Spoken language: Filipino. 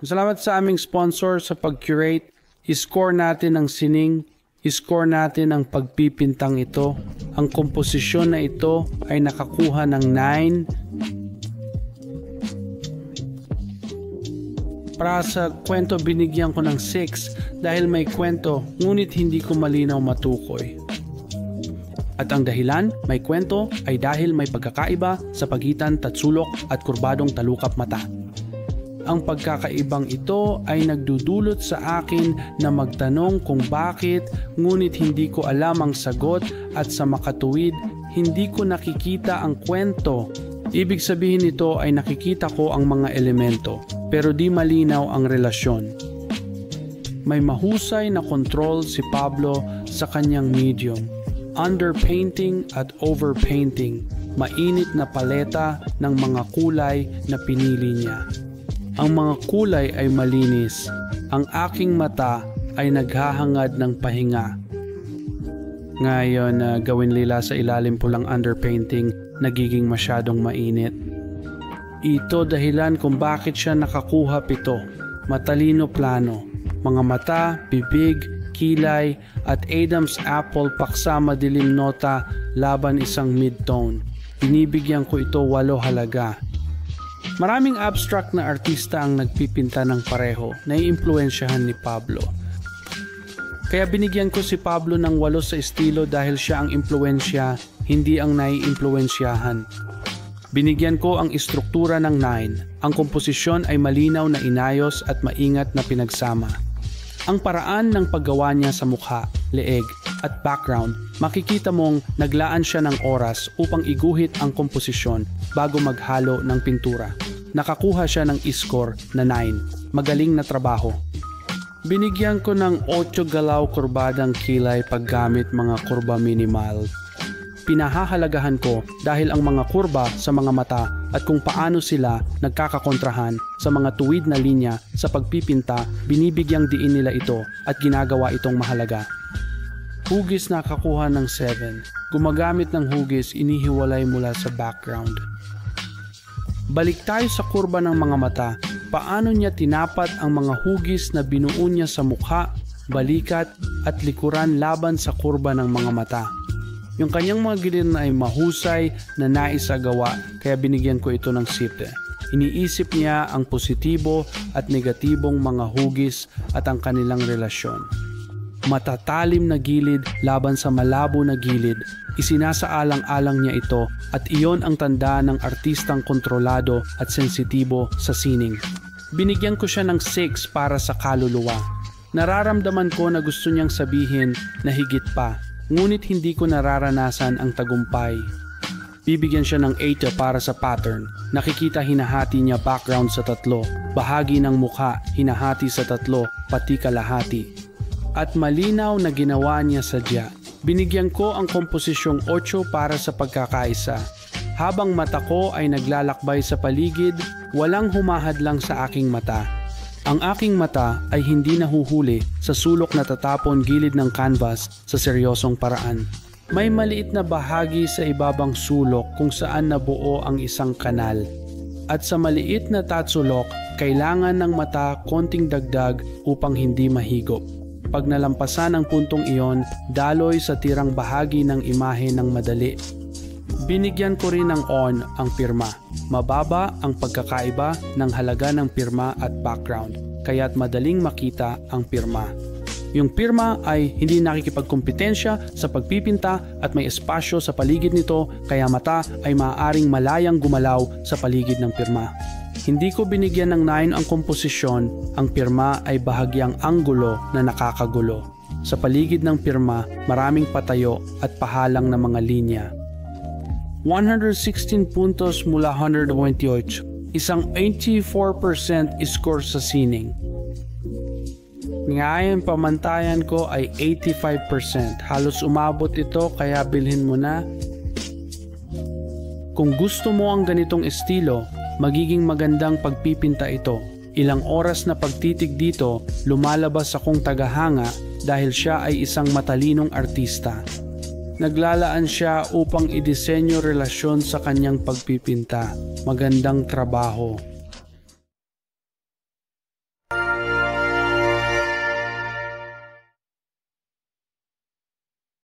Salamat sa aming sponsor sa pag-curate. I-score natin ang sining, i-score natin ang pagpipintang ito. Ang komposisyon na ito ay nakakuha ng 9. Para sa kwento, binigyan ko ng 6 dahil may kwento, ngunit hindi ko malinaw matukoy. At ang dahilan, may kwento, ay dahil may pagkakaiba sa pagitan tatsulok at kurbadong talukap mata. Ang pagkakaibang ito ay nagdudulot sa akin na magtanong kung bakit, ngunit hindi ko alam ang sagot at sa makatuwid, hindi ko nakikita ang kwento. Ibig sabihin nito ay nakikita ko ang mga elemento, pero di malinaw ang relasyon. May mahusay na control si Pablo sa kanyang medium. Underpainting at overpainting, mainit na paleta ng mga kulay na pinili niya. Ang mga kulay ay malinis. Ang aking mata ay naghahangad ng pahinga. Ngayon, gawin lila sa ilalim pulang underpainting, nagiging masyadong mainit. Ito dahilan kung bakit siya nakakuha 7. Matalino plano. Mga mata, bibig, kilay, at Adam's apple paksa madilim nota laban isang mid-tone. Binibigyan ko ito 8 halaga. Maraming abstract na artista ang nagpipinta ng pareho, naiimpluwensyahan ni Pablo. Kaya binigyan ko si Pablo ng 8 sa estilo dahil siya ang impluwensya, hindi ang naiimpluwensyahan. Binigyan ko ang istruktura ng 9. Ang komposisyon ay malinaw na inayos at maingat na pinagsama. Ang paraan ng paggawa niya sa mukha, leeg, at background, makikita mong naglaan siya ng oras upang iguhit ang komposisyon bago maghalo ng pintura. Nakakuha siya ng score na 9. Magaling na trabaho. Binigyan ko ng 8 galaw kurbadang kilay paggamit mga kurba minimal. Pinahahalagahan ko dahil ang mga kurba sa mga mata at kung paano sila nagkakakontrahan sa mga tuwid na linya sa pagpipinta, binibigyang diin nila ito at ginagawa itong mahalaga. Hugis nakakuha ng 7. Gumagamit ng hugis, inihiwalay mula sa background. Balik tayo sa kurba ng mga mata. Paano niya tinapat ang mga hugis na binuo niya sa mukha, balikat at likuran laban sa kurba ng mga mata. Yung kanyang mga gilid ay mahusay na naisagawa, kaya binigyan ko ito ng 7. Iniisip niya ang positibo at negatibong mga hugis at ang kanilang relasyon. Matatalim na gilid laban sa malabo na gilid, isinasaalang-alang niya ito at iyon ang tanda ng artistang kontrolado at sensitibo sa sining. Binigyan ko siya ng 6 para sa kaluluwa. Nararamdaman ko na gusto niyang sabihin na higit pa, ngunit hindi ko nararanasan ang tagumpay. Bibigyan siya ng 8 para sa pattern. Nakikita hinahati niya background sa 3, bahagi ng mukha hinahati sa 3, pati kalahati. At malinaw na ginawa niya sadya. Binigyan ko ang komposisyong 8 para sa pagkakaisa. Habang mata ko ay naglalakbay sa paligid, walang humahadlang sa aking mata. Ang aking mata ay hindi nahuhuli sa sulok na tatapon gilid ng canvas sa seryosong paraan. May maliit na bahagi sa ibabang sulok kung saan nabuo ang isang kanal. At sa maliit na tatsulok, kailangan ng mata konting dagdag upang hindi mahigop. Pag nalampasan ang puntong iyon, daloy sa tirang bahagi ng imahe ng madali. Binigyan ko rin ng on ang pirma. Mababa ang pagkakaiba ng halaga ng pirma at background, kaya't madaling makita ang pirma. Yung pirma ay hindi nakikipagkompetensya sa pagpipinta at may espasyo sa paligid nito, kaya mata ay maaaring malayang gumalaw sa paligid ng pirma. Hindi ko binigyan ng 9 ang komposisyon, ang pirma ay bahagyang anggulo na nakakagulo. Sa paligid ng pirma, maraming patayo at pahalang na mga linya. 116 puntos mula 128, isang 84% score sa sining. Ngayon pamantayan ko ay 85%. Halos umabot ito kaya bilhin mo na. Kung gusto mo ang ganitong estilo, magiging magandang pagpipinta ito. Ilang oras na pagtitig dito, lumalabas akong tagahanga dahil siya ay isang matalinong artista. Naglalaan siya upang idisenyo relasyon sa kanyang pagpipinta. Magandang trabaho.